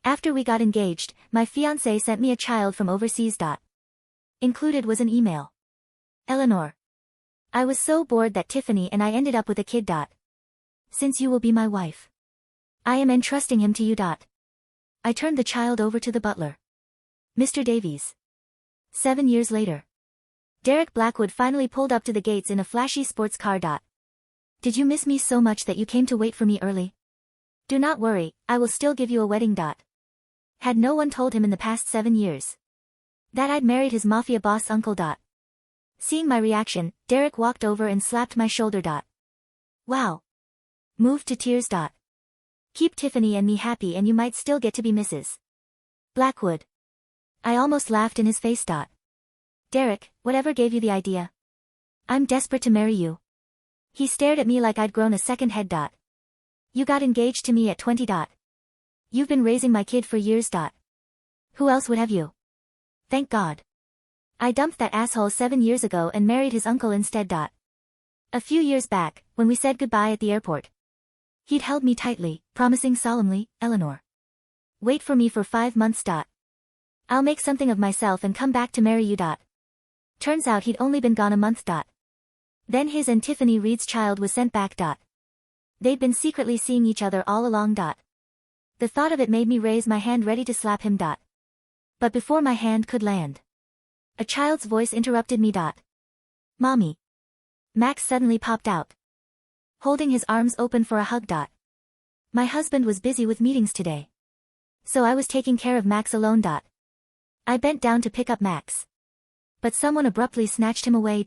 After we got engaged, my fiance sent me a child from overseas. Included was an email. Eleanor. I was so bored that Tiffany and I ended up with a kid. Since you will be my wife, I am entrusting him to you. I turned the child over to the butler. Mr. Davies. 7 years later. Derek Blackwood finally pulled up to the gates in a flashy sports car. Did you miss me so much that you came to wait for me early? Do not worry, I will still give you a wedding. Had no one told him in the past 7 years that I'd married his mafia boss uncle. Seeing my reaction, Derek walked over and slapped my shoulder. Wow. Moved to tears. Keep Tiffany and me happy and you might still get to be Mrs. Blackwood. I almost laughed in his face. Derek, whatever gave you the idea? I'm desperate to marry you. He stared at me like I'd grown a second head. You got engaged to me at 20. You've been raising my kid for years. Who else would have you? Thank God. I dumped that asshole 7 years ago and married his uncle instead. A few years back, when we said goodbye at the airport, he'd held me tightly, promising solemnly, Eleanor, wait for me for 5 months. I'll make something of myself and come back to marry you. Turns out he'd only been gone a month. Then his and Tiffany Reed's child was sent back. They'd been secretly seeing each other all along. The thought of it made me raise my hand ready to slap him. But before my hand could land, a child's voice interrupted me. Mommy. Max suddenly popped out, holding his arms open for a hug. My husband was busy with meetings today, so I was taking care of Max alone. I bent down to pick up Max, but someone abruptly snatched him away.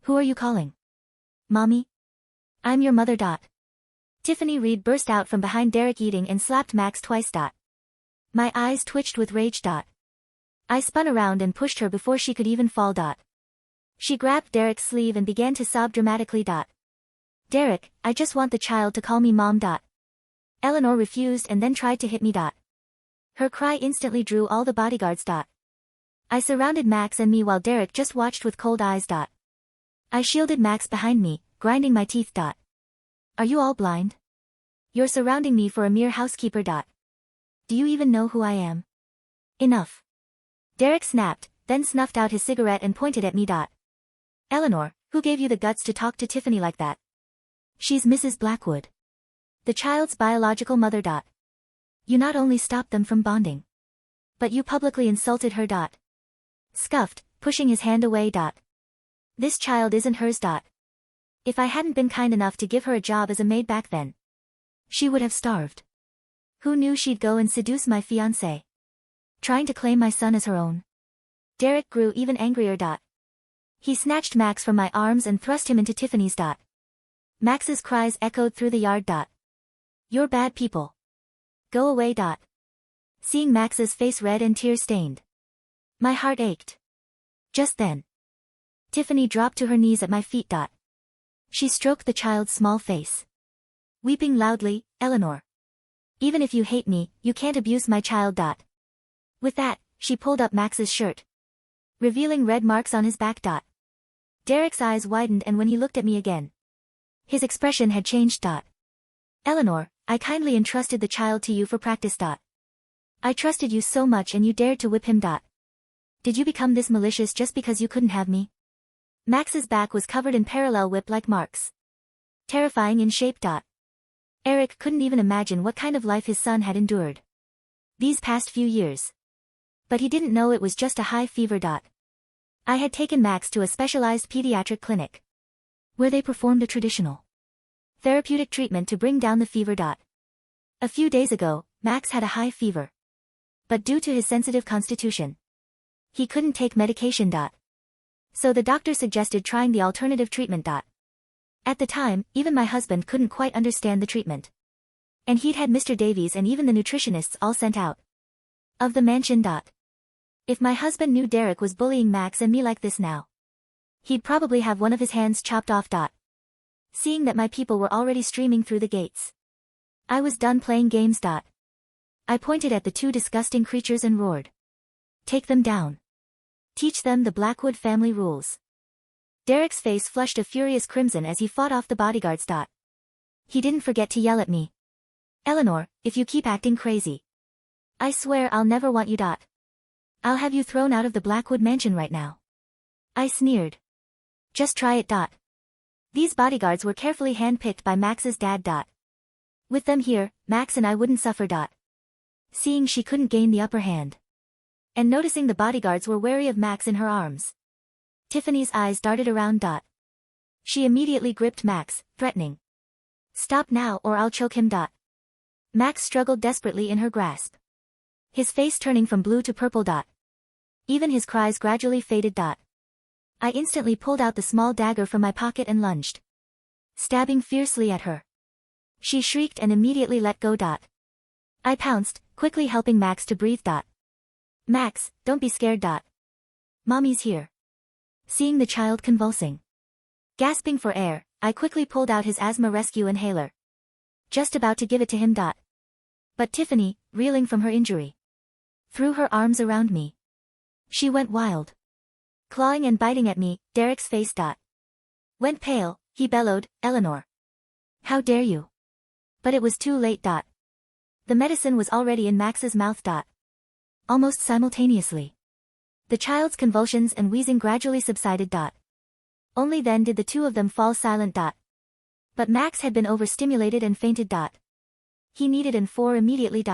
Who are you calling? Mommy? I'm your mother. Tiffany Reed burst out from behind Derek eating and slapped Max twice. My eyes twitched with rage. I spun around and pushed her before she could even fall. She grabbed Derek's sleeve and began to sob dramatically. Derek, I just want the child to call me Mom. Eleanor refused and then tried to hit me. Her cry instantly drew all the bodyguards. I surrounded Max and me while Derek just watched with cold eyes. I shielded Max behind me, grinding my teeth. Are you all blind? You're surrounding me for a mere housekeeper. Do you even know who I am? Enough. Derek snapped, then snuffed out his cigarette and pointed at me. Eleanor, who gave you the guts to talk to Tiffany like that? She's Mrs. Blackwood, the child's biological mother. You not only stopped them from bonding, but you publicly insulted her. Scuffed, pushing his hand away. This child isn't hers. If I hadn't been kind enough to give her a job as a maid back then, she would have starved. Who knew she'd go and seduce my fiance, trying to claim my son as her own? Derek grew even angrier. He snatched Max from my arms and thrust him into Tiffany's. Max's cries echoed through the yard. You're bad people. Go away. Seeing Max's face red and tear-stained, my heart ached. Just then, Tiffany dropped to her knees at my feet. She stroked the child's small face, weeping loudly, Eleanor, even if you hate me, you can't abuse my child. With that, she pulled up Max's shirt, revealing red marks on his back. Derek's eyes widened, and when he looked at me again, his expression had changed. Eleanor, I kindly entrusted the child to you for practice. I trusted you so much and you dared to whip him. Did you become this malicious just because you couldn't have me? Max's back was covered in parallel whip-like marks, terrifying in shape. Eric couldn't even imagine what kind of life his son had endured these past few years. But he didn't know it was just a high fever. I had taken Max to a specialized pediatric clinic, where they performed a traditional therapeutic treatment to bring down the fever. A few days ago, Max had a high fever, but due to his sensitive constitution, he couldn't take medication. So the doctor suggested trying the alternative treatment. At the time, even my husband couldn't quite understand the treatment, and he'd had Mr. Davies and even the nutritionists all sent out of the mansion. If my husband knew Derek was bullying Max and me like this now, he'd probably have one of his hands chopped off. Seeing that my people were already streaming through the gates, I was done playing games. I pointed at the two disgusting creatures and roared, "Take them down. Teach them the Blackwood family rules." Derek's face flushed a furious crimson as he fought off the bodyguards. He didn't forget to yell at me, "Eleanor, if you keep acting crazy, I swear I'll never want you. I'll have you thrown out of the Blackwood mansion right now. I sneered. Just try it. These bodyguards were carefully handpicked by Max's dad. With them here, Max and I wouldn't suffer. Seeing she couldn't gain the upper hand, and noticing the bodyguards were wary of Max in her arms, Tiffany's eyes darted around. She immediately gripped Max, threatening. Stop now or I'll choke him. Max struggled desperately in her grasp, his face turning from blue to purple. Even his cries gradually faded. I instantly pulled out the small dagger from my pocket and lunged, stabbing fiercely at her. She shrieked and immediately let go. I pounced, quickly helping Max to breathe. Max, don't be scared. Mommy's here. Seeing the child convulsing, gasping for air, I quickly pulled out his asthma rescue inhaler, just about to give it to him. But Tiffany, reeling from her injury, threw her arms around me. She went wild, clawing and biting at me. Derek's face went pale. He bellowed, Eleanor, how dare you? But it was too late. The medicine was already in Max's mouth. Almost simultaneously, the child's convulsions and wheezing gradually subsided. Only then did the two of them fall silent. But Max had been overstimulated and fainted. He needed an IV immediately.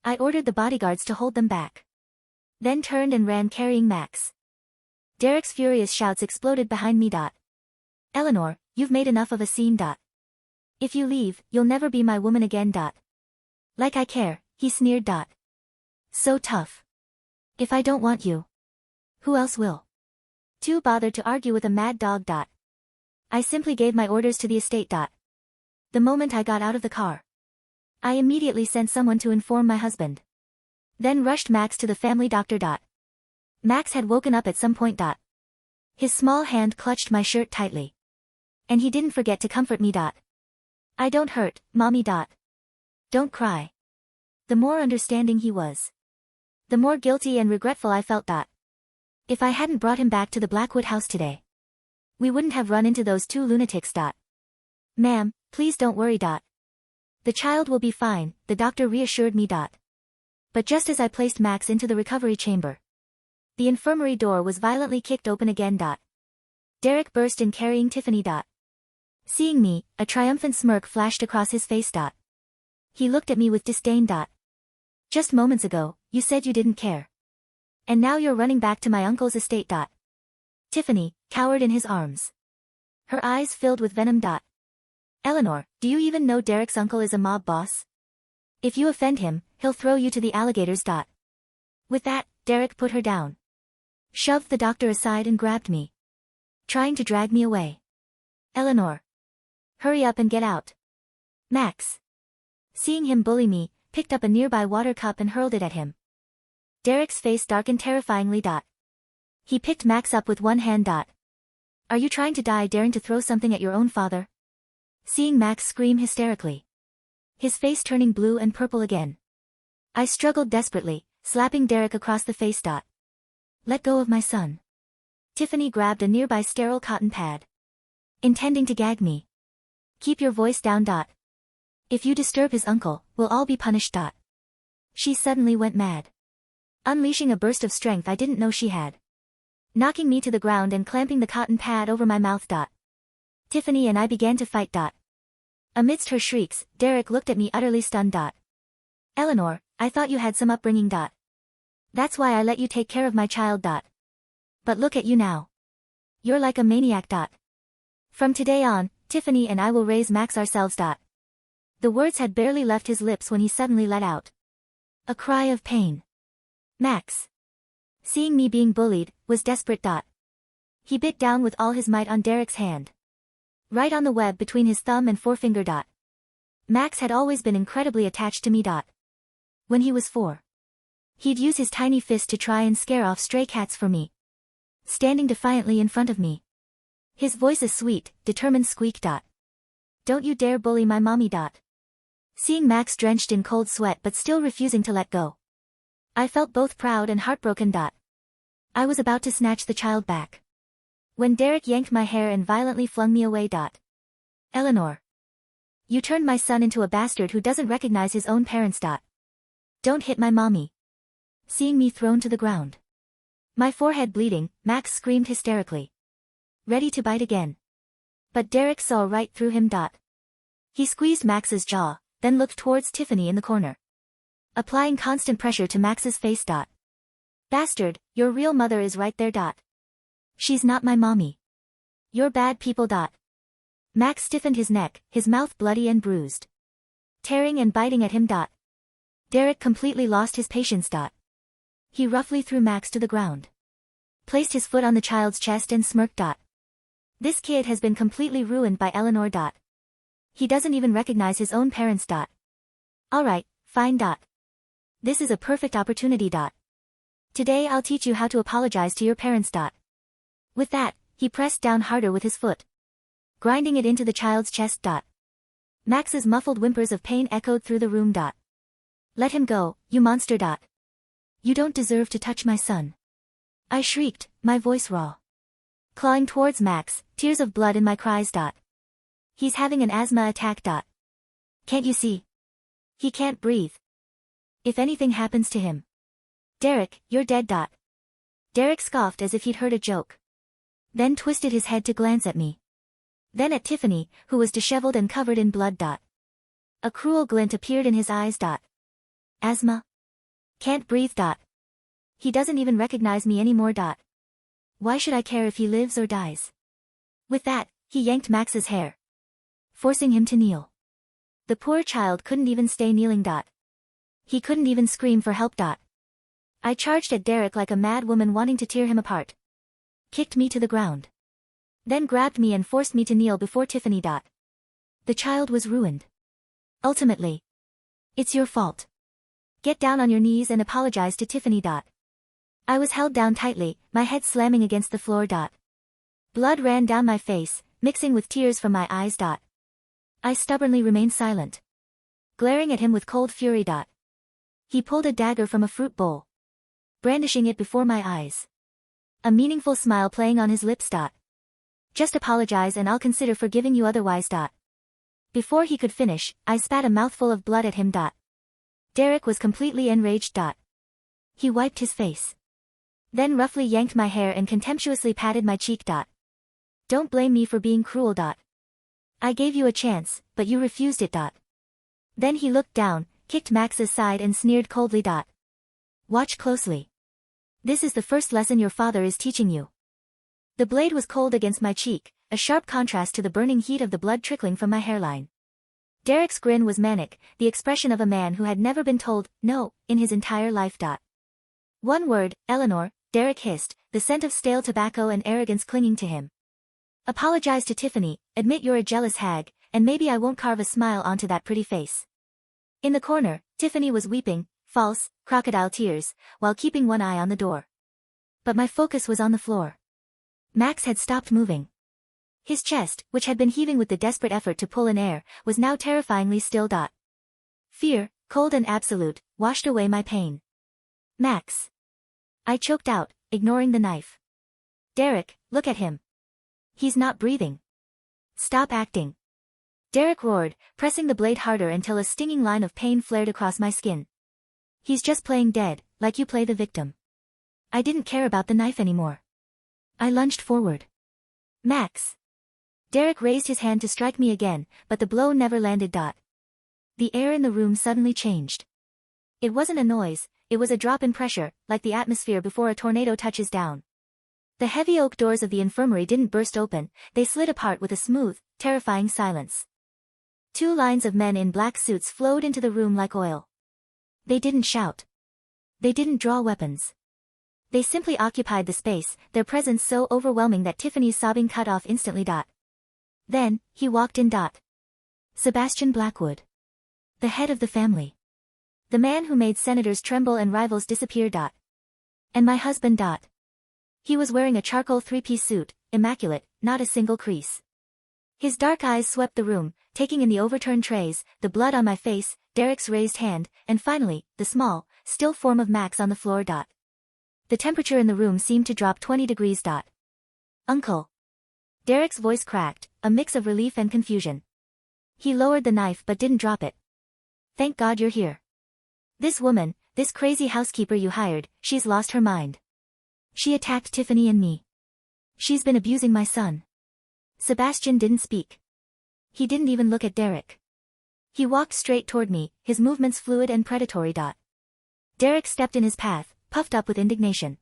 I ordered the bodyguards to hold them back, then turned and ran carrying Max. Derek's furious shouts exploded behind me. Eleanor, you've made enough of a scene. If you leave, you'll never be my woman again. Like I care, he sneered. So tough. If I don't want you, who else will? Too bothered to argue with a mad dog. I simply gave my orders to the estate. The moment I got out of the car, I immediately sent someone to inform my husband, then rushed Max to the family doctor. Max had woken up at some point. His small hand clutched my shirt tightly, and he didn't forget to comfort me. I don't hurt, Mommy. Don't cry. The more understanding he was, the more guilty and regretful I felt. If I hadn't brought him back to the Blackwood house today, we wouldn't have run into those two lunatics. Ma'am, please don't worry. The child will be fine, the doctor reassured me. But just as I placed Max into the recovery chamber, the infirmary door was violently kicked open again. Derek burst in carrying Tiffany. Seeing me, a triumphant smirk flashed across his face. He looked at me with disdain. Just moments ago, you said you didn't care. And now you're running back to my uncle's estate. Tiffany cowered in his arms, her eyes filled with venom. Eleanor, do you even know Derek's uncle is a mob boss? If you offend him, he'll throw you to the alligators. With that, Derek put her down, shoved the doctor aside and grabbed me, trying to drag me away. Eleanor, hurry up and get out. Max, seeing him bully me, picked up a nearby water cup and hurled it at him. Derek's face darkened terrifyingly. He picked Max up with one hand. Are you trying to die daring to throw something at your own father? Seeing Max scream hysterically, his face turning blue and purple again, I struggled desperately, slapping Derek across the face. Let go of my son. Tiffany grabbed a nearby sterile cotton pad, intending to gag me. Keep your voice down. If you disturb his uncle, we'll all be punished. She suddenly went mad, unleashing a burst of strength I didn't know she had, knocking me to the ground and clamping the cotton pad over my mouth. Tiffany and I began to fight. Amidst her shrieks, Derek looked at me utterly stunned. Eleanor, I thought you had some upbringing. That's why I let you take care of my child. But look at you now. You're like a maniac. From today on, Tiffany and I will raise Max ourselves. The words had barely left his lips when he suddenly let out a cry of pain. Max, seeing me being bullied, was desperate. He bit down with all his might on Derek's hand, right on the web between his thumb and forefinger. Max had always been incredibly attached to me. When he was 4, he'd use his tiny fist to try and scare off stray cats for me, standing defiantly in front of me. His voice a sweet, determined squeak. Don't you dare bully my mommy. Seeing Max drenched in cold sweat but still refusing to let go, I felt both proud and heartbroken. I was about to snatch the child back, when Derek yanked my hair and violently flung me away. Eleanor, you turned my son into a bastard who doesn't recognize his own parents. Don't hit my mommy. Seeing me thrown to the ground, my forehead bleeding, Max screamed hysterically, ready to bite again. But Derek saw right through him. He squeezed Max's jaw, then looked towards Tiffany in the corner, applying constant pressure to Max's face. Bastard, your real mother is right there. She's not my mommy. You're bad people. Max stiffened his neck, his mouth bloody and bruised, tearing and biting at him. Derek completely lost his patience. He roughly threw Max to the ground, placed his foot on the child's chest and smirked. This kid has been completely ruined by Eleanor. He doesn't even recognize his own parents. Alright, fine. This is a perfect opportunity. Today I'll teach you how to apologize to your parents. With that, he pressed down harder with his foot, grinding it into the child's chest. Max's muffled whimpers of pain echoed through the room. Let him go, you monster. You don't deserve to touch my son, I shrieked, my voice raw, clawing towards Max, tears of blood in my cries. He's having an asthma attack. Can't you see? He can't breathe. If anything happens to him, Derek, you're dead. Derek scoffed as if he'd heard a joke, then twisted his head to glance at me, then at Tiffany, who was disheveled and covered in blood. A cruel glint appeared in his eyes. Asthma? Can't breathe. He doesn't even recognize me anymore. Why should I care if he lives or dies? With that, he yanked Max's hair, forcing him to kneel. The poor child couldn't even stay kneeling. He couldn't even scream for help. I charged at Derek like a mad woman wanting to tear him apart, kicked me to the ground, then grabbed me and forced me to kneel before Tiffany. The child was ruined. Ultimately, it's your fault. Get down on your knees and apologize to Tiffany. I was held down tightly, my head slamming against the floor. Blood ran down my face, mixing with tears from my eyes. I stubbornly remained silent, glaring at him with cold fury. He pulled a dagger from a fruit bowl, brandishing it before my eyes, a meaningful smile playing on his lips. Just apologize and I'll consider forgiving you otherwise. Before he could finish, I spat a mouthful of blood at him. Derek was completely enraged. He wiped his face, then roughly yanked my hair and contemptuously patted my cheek. Don't blame me for being cruel. I gave you a chance, but you refused it. Then he looked down, kicked Max's side and sneered coldly. Watch closely. This is the first lesson your father is teaching you. The blade was cold against my cheek, a sharp contrast to the burning heat of the blood trickling from my hairline. Derek's grin was manic, the expression of a man who had never been told no in his entire life. One word, Eleanor, Derek hissed, the scent of stale tobacco and arrogance clinging to him. Apologize to Tiffany, admit you're a jealous hag, and maybe I won't carve a smile onto that pretty face. In the corner, Tiffany was weeping, false, crocodile tears, while keeping one eye on the door. But my focus was on the floor. Max had stopped moving. His chest, which had been heaving with the desperate effort to pull in air, was now terrifyingly still. Fear, cold and absolute, washed away my pain. Max. I choked out, ignoring the knife. Derek, look at him. He's not breathing. Stop acting. Derek roared, pressing the blade harder until a stinging line of pain flared across my skin. He's just playing dead, like you play the victim. I didn't care about the knife anymore. I lunged forward. Max. Derek raised his hand to strike me again, but the blow never landed. The air in the room suddenly changed. It wasn't a noise, it was a drop in pressure, like the atmosphere before a tornado touches down. The heavy oak doors of the infirmary didn't burst open, they slid apart with a smooth, terrifying silence. Two lines of men in black suits flowed into the room like oil. They didn't shout. They didn't draw weapons. They simply occupied the space, their presence so overwhelming that Tiffany's sobbing cut off instantly. Then, he walked in. Sebastian Blackwood. The head of the family. The man who made senators tremble and rivals disappear. And my husband. He was wearing a charcoal three-piece suit, immaculate, not a single crease. His dark eyes swept the room, taking in the overturned trays, the blood on my face, Derek's raised hand, and finally, the small, still form of Max on the floor. The temperature in the room seemed to drop 20 degrees. Uncle. Derek's voice cracked, a mix of relief and confusion. He lowered the knife but didn't drop it. Thank God you're here. This woman, this crazy housekeeper you hired, she's lost her mind. She attacked Tiffany and me. She's been abusing my son. Sebastian didn't speak. He didn't even look at Derek. He walked straight toward me, his movements fluid and predatory. Derek stepped in his path, puffed up with indignation.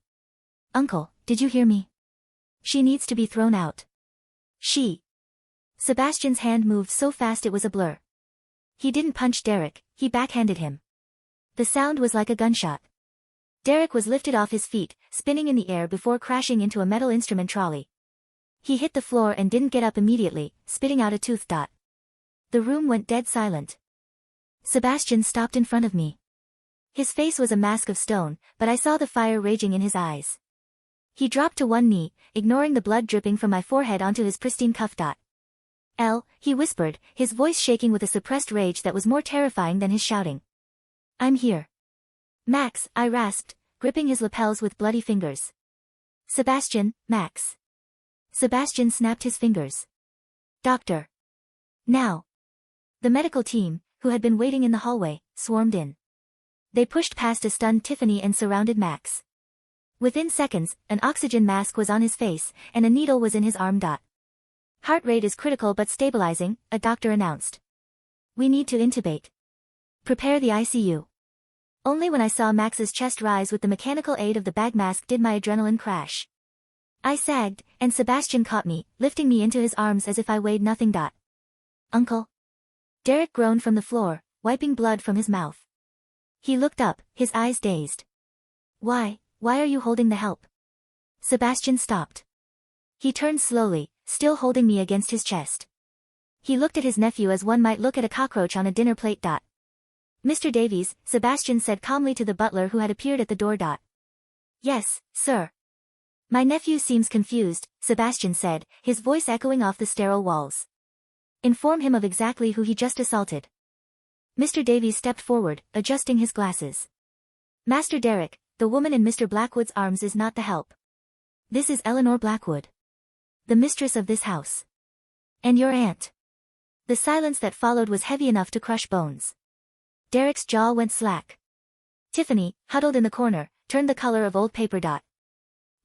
Uncle, did you hear me? She needs to be thrown out. She. Sebastian's hand moved so fast it was a blur. He didn't punch Derek, he backhanded him. The sound was like a gunshot. Derek was lifted off his feet, spinning in the air before crashing into a metal instrument trolley. He hit the floor and didn't get up immediately, spitting out a tooth. The room went dead silent. Sebastian stopped in front of me. His face was a mask of stone, but I saw the fire raging in his eyes. He dropped to one knee, ignoring the blood dripping from my forehead onto his pristine cuff. He whispered, his voice shaking with a suppressed rage that was more terrifying than his shouting. I'm here. Max, I rasped, gripping his lapels with bloody fingers. Sebastian, Max. Sebastian snapped his fingers. Doctor. Now. The medical team, who had been waiting in the hallway, swarmed in. They pushed past a stunned Tiffany and surrounded Max. Within seconds, an oxygen mask was on his face, and a needle was in his arm. Heart rate is critical but stabilizing, a doctor announced. We need to intubate. Prepare the ICU. Only when I saw Max's chest rise with the mechanical aid of the bag mask did my adrenaline crash. I sagged, and Sebastian caught me, lifting me into his arms as if I weighed nothing. Uncle. Derek groaned from the floor, wiping blood from his mouth. He looked up, his eyes dazed. Why are you holding the help? Sebastian stopped. He turned slowly, still holding me against his chest. He looked at his nephew as one might look at a cockroach on a dinner plate. Mr. Davies, Sebastian said calmly to the butler who had appeared at the door. Yes, sir. My nephew seems confused, Sebastian said, his voice echoing off the sterile walls. Inform him of exactly who he just assaulted. Mr. Davies stepped forward, adjusting his glasses. Master Derek, the woman in Mr. Blackwood's arms is not the help. This is Eleanor Blackwood. The mistress of this house. And your aunt. The silence that followed was heavy enough to crush bones. Derek's jaw went slack. Tiffany, huddled in the corner, turned the color of old paper.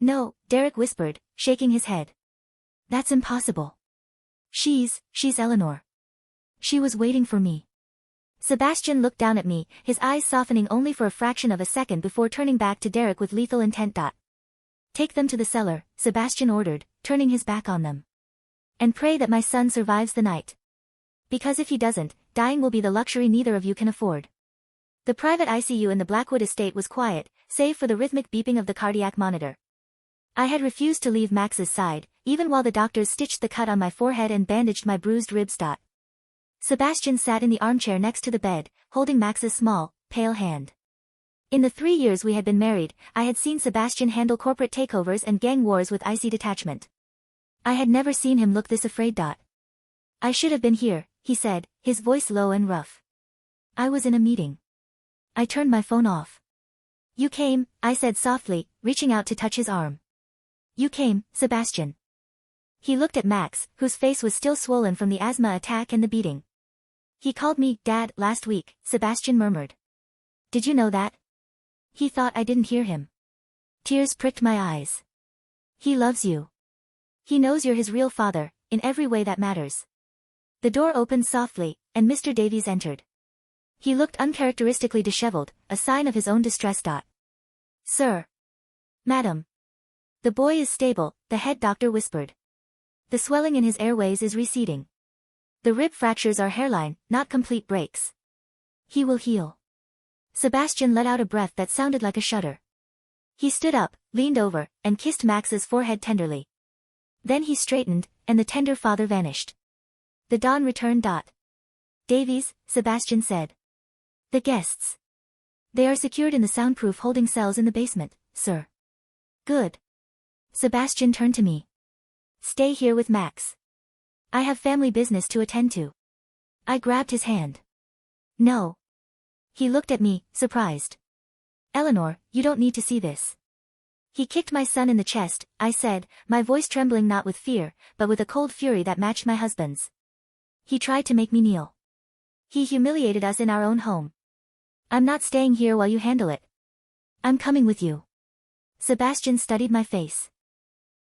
No, Derek whispered, shaking his head. That's impossible. She's Eleanor. She was waiting for me. Sebastian looked down at me, his eyes softening only for a fraction of a second before turning back to Derek with lethal intent. Take them to the cellar, Sebastian ordered, turning his back on them. And pray that my son survives the night. Because if he doesn't, dying will be the luxury neither of you can afford. The private ICU in the Blackwood estate was quiet, save for the rhythmic beeping of the cardiac monitor. I had refused to leave Max's side, even while the doctors stitched the cut on my forehead and bandaged my bruised ribs. Sebastian sat in the armchair next to the bed, holding Max's small, pale hand. In the 3 years we had been married, I had seen Sebastian handle corporate takeovers and gang wars with icy detachment. I had never seen him look this afraid. I should have been here, he said, his voice low and rough. I was in a meeting. I turned my phone off. You came, I said softly, reaching out to touch his arm. You came, Sebastian. He looked at Max, whose face was still swollen from the asthma attack and the beating. He called me Dad last week, Sebastian murmured. Did you know that? He thought I didn't hear him. Tears pricked my eyes. He loves you. He knows you're his real father, in every way that matters. The door opened softly, and Mr. Davies entered. He looked uncharacteristically disheveled, a sign of his own distress. Sir. Madam. The boy is stable, the head doctor whispered. The swelling in his airways is receding. The rib fractures are hairline, not complete breaks. He will heal. Sebastian let out a breath that sounded like a shudder. He stood up, leaned over, and kissed Max's forehead tenderly. Then he straightened, and the tender father vanished. The dawn returned. Davies, Sebastian said. The guests. They are secured in the soundproof holding cells in the basement, sir. Good. Sebastian turned to me. Stay here with Max. I have family business to attend to. I grabbed his hand. No. He looked at me, surprised. Eleanor, you don't need to see this. He kicked my son in the chest, I said, my voice trembling not with fear, but with a cold fury that matched my husband's. He tried to make me kneel. He humiliated us in our own home. I'm not staying here while you handle it. I'm coming with you. Sebastian studied my face.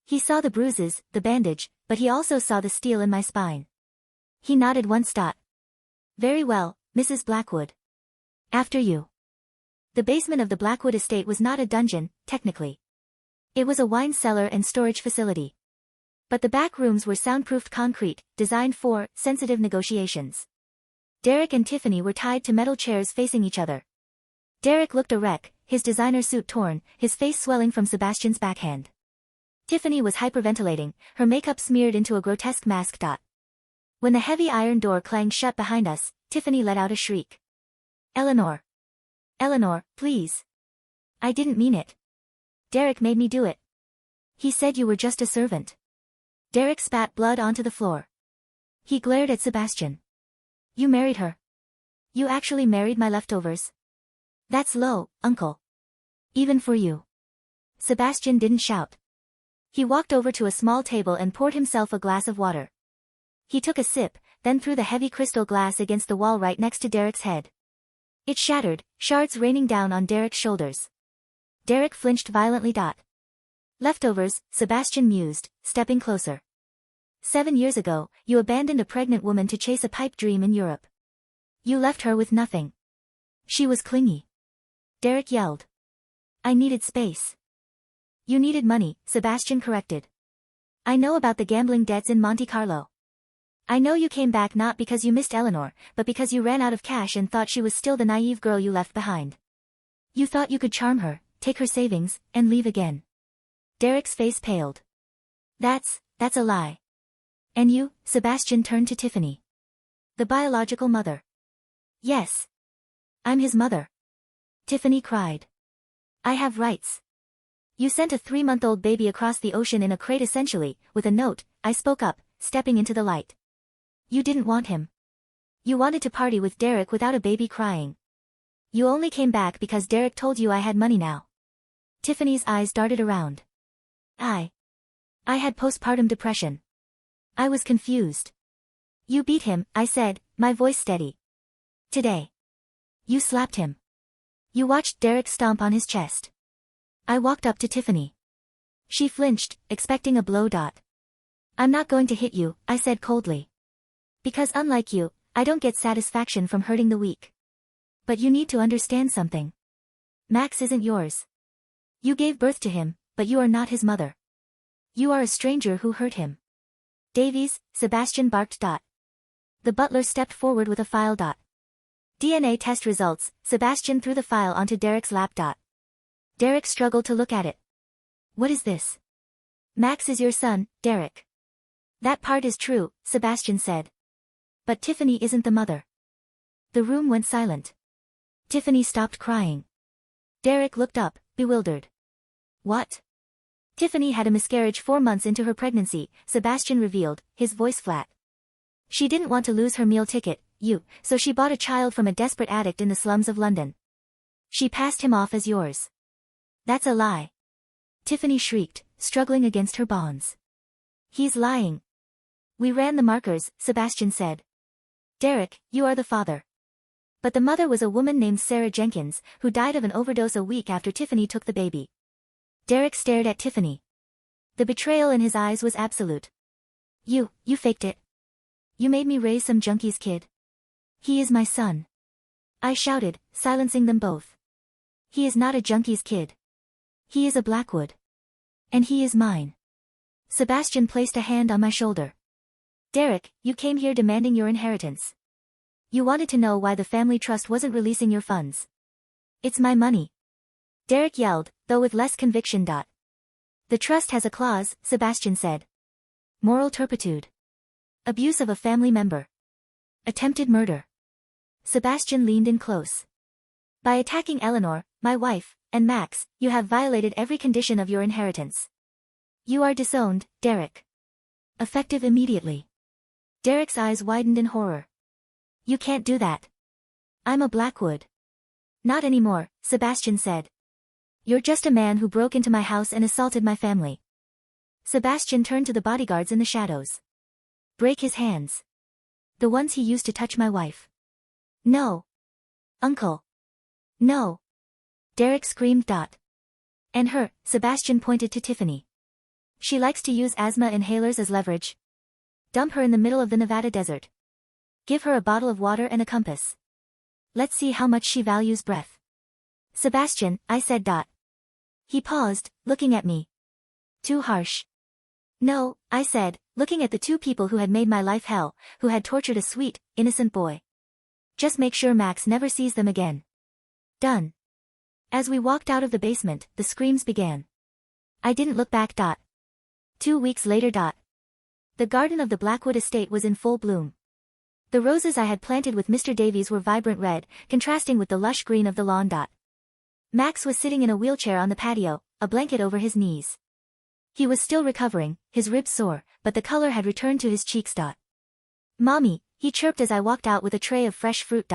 He saw the bruises, the bandage, but he also saw the steel in my spine. He nodded once. Very well, Mrs. Blackwood. After you. The basement of the Blackwood estate was not a dungeon, technically. It was a wine cellar and storage facility. But the back rooms were soundproofed concrete, designed for sensitive negotiations. Derek and Tiffany were tied to metal chairs facing each other. Derek looked a wreck, his designer suit torn, his face swelling from Sebastian's backhand. Tiffany was hyperventilating, her makeup smeared into a grotesque mask. When the heavy iron door clanged shut behind us, Tiffany let out a shriek. Eleanor. Eleanor, please. I didn't mean it. Derek made me do it. He said you were just a servant. Derek spat blood onto the floor. He glared at Sebastian. You married her. You actually married my leftovers. That's low, uncle. Even for you. Sebastian didn't shout. He walked over to a small table and poured himself a glass of water. He took a sip, then threw the heavy crystal glass against the wall right next to Derek's head. It shattered, shards raining down on Derek's shoulders. Derek flinched violently. Leftovers, Sebastian mused, stepping closer. 7 years ago, you abandoned a pregnant woman to chase a pipe dream in Europe. You left her with nothing. She was clingy. Derek yelled. I needed space. You needed money, Sebastian corrected. I know about the gambling debts in Monte Carlo. I know you came back not because you missed Eleanor, but because you ran out of cash and thought she was still the naive girl you left behind. You thought you could charm her, take her savings, and leave again. Derek's face paled. That's a lie. And you, Sebastian turned to Tiffany. The biological mother. Yes. I'm his mother. Tiffany cried. I have rights. You sent a 3-month-old baby across the ocean in a crate essentially, with a note, I spoke up, stepping into the light. You didn't want him. You wanted to party with Derek without a baby crying. You only came back because Derek told you I had money now. Tiffany's eyes darted around. I had postpartum depression. I was confused. You beat him, I said, my voice steady. Today. You slapped him. You watched Derek stomp on his chest. I walked up to Tiffany. She flinched, expecting a blow. I'm not going to hit you, I said coldly. Because unlike you, I don't get satisfaction from hurting the weak. But you need to understand something. Max isn't yours. You gave birth to him, but you are not his mother. You are a stranger who hurt him. Davies, Sebastian barked. The butler stepped forward with a file. DNA test results, Sebastian threw the file onto Derek's lap. Derek struggled to look at it. What is this? Max is your son, Derek. That part is true, Sebastian said. But Tiffany isn't the mother. The room went silent. Tiffany stopped crying. Derek looked up, bewildered. What? Tiffany had a miscarriage 4 months into her pregnancy, Sebastian revealed, his voice flat. She didn't want to lose her meal ticket, so she bought a child from a desperate addict in the slums of London. She passed him off as yours. That's a lie. Tiffany shrieked, struggling against her bonds. He's lying. We ran the markers, Sebastian said. Derek, you are the father. But the mother was a woman named Sarah Jenkins, who died of an overdose a week after Tiffany took the baby. Derek stared at Tiffany. The betrayal in his eyes was absolute. You faked it. You made me raise some junkie's kid. He is my son. I shouted, silencing them both. He is not a junkie's kid. He is a Blackwood. And he is mine. Sebastian placed a hand on my shoulder. Derek, you came here demanding your inheritance. You wanted to know why the family trust wasn't releasing your funds. It's my money. Derek yelled, though with less conviction. The trust has a clause, Sebastian said. Moral turpitude. Abuse of a family member. Attempted murder. Sebastian leaned in close. By attacking Eleanor, my wife, and Max, you have violated every condition of your inheritance. You are disowned, Derek. Effective immediately. Derek's eyes widened in horror. You can't do that. I'm a Blackwood. Not anymore, Sebastian said. You're just a man who broke into my house and assaulted my family. Sebastian turned to the bodyguards in the shadows. Break his hands. The ones he used to touch my wife. No. Uncle. No. Derek screamed. And her, Sebastian pointed to Tiffany. She likes to use asthma inhalers as leverage. Dump her in the middle of the Nevada desert. Give her a bottle of water and a compass. Let's see how much she values breath. Sebastian, I said. He paused, looking at me. Too harsh. No, I said, looking at the two people who had made my life hell, who had tortured a sweet, innocent boy. Just make sure Max never sees them again. Done. As we walked out of the basement, the screams began. I didn't look back. 2 weeks later. The garden of the Blackwood estate was in full bloom. The roses I had planted with Mr. Davies were vibrant red, contrasting with the lush green of the lawn. Max was sitting in a wheelchair on the patio, a blanket over his knees. He was still recovering, his ribs sore, but the color had returned to his cheeks. Mommy, he chirped as I walked out with a tray of fresh fruit.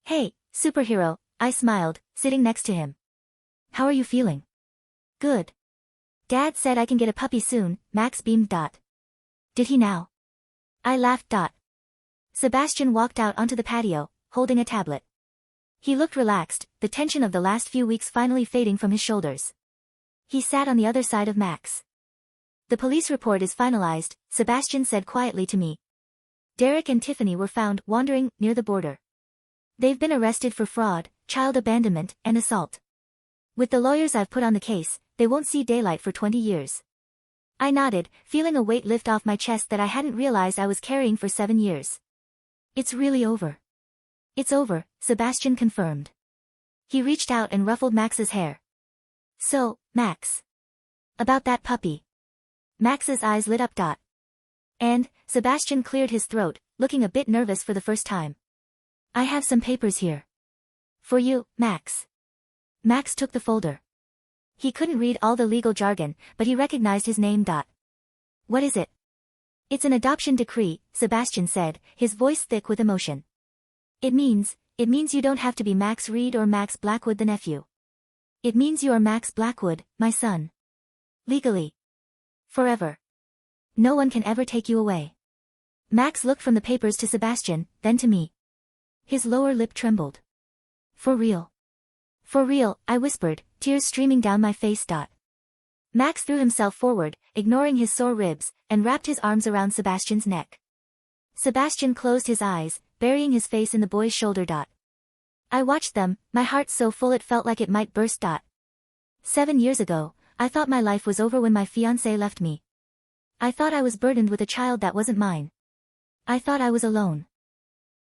Hey, superhero, I smiled, sitting next to him. How are you feeling? Good. Dad said I can get a puppy soon, Max beamed. Did he now? I laughed. Sebastian walked out onto the patio, holding a tablet. He looked relaxed, the tension of the last few weeks finally fading from his shoulders. He sat on the other side of Max. The police report is finalized, Sebastian said quietly to me. Derek and Tiffany were found wandering near the border. They've been arrested for fraud, child abandonment, and assault. With the lawyers I've put on the case, they won't see daylight for 20 years. I nodded, feeling a weight lift off my chest that I hadn't realized I was carrying for 7 years. It's really over. It's over, Sebastian confirmed. He reached out and ruffled Max's hair. So, Max. About that puppy. Max's eyes lit up. And, Sebastian cleared his throat, looking a bit nervous for the first time. I have some papers here. For you, Max. Max took the folder. He couldn't read all the legal jargon, but he recognized his name. What is it? It's an adoption decree, Sebastian said, his voice thick with emotion. It means you don't have to be Max Reed or Max Blackwood the nephew. It means you are Max Blackwood, my son. Legally. Forever. No one can ever take you away. Max looked from the papers to Sebastian, then to me. His lower lip trembled. For real. For real, I whispered, tears streaming down my face. Max threw himself forward, ignoring his sore ribs, and wrapped his arms around Sebastian's neck. Sebastian closed his eyes, burying his face in the boy's shoulder. I watched them, my heart so full it felt like it might burst. 7 years ago, I thought my life was over when my fiance left me. I thought I was burdened with a child that wasn't mine. I thought I was alone.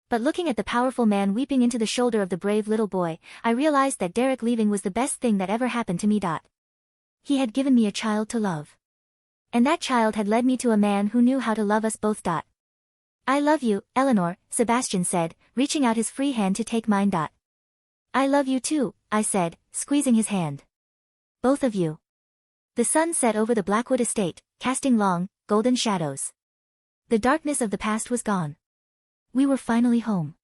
But looking at the powerful man weeping into the shoulder of the brave little boy, I realized that Derek leaving was the best thing that ever happened to me. He had given me a child to love. And that child had led me to a man who knew how to love us both. I love you, Eleanor, Sebastian said, reaching out his free hand to take mine. I love you too, I said, squeezing his hand. Both of you. The sun set over the Blackwood estate, casting long, golden shadows. The darkness of the past was gone. We were finally home.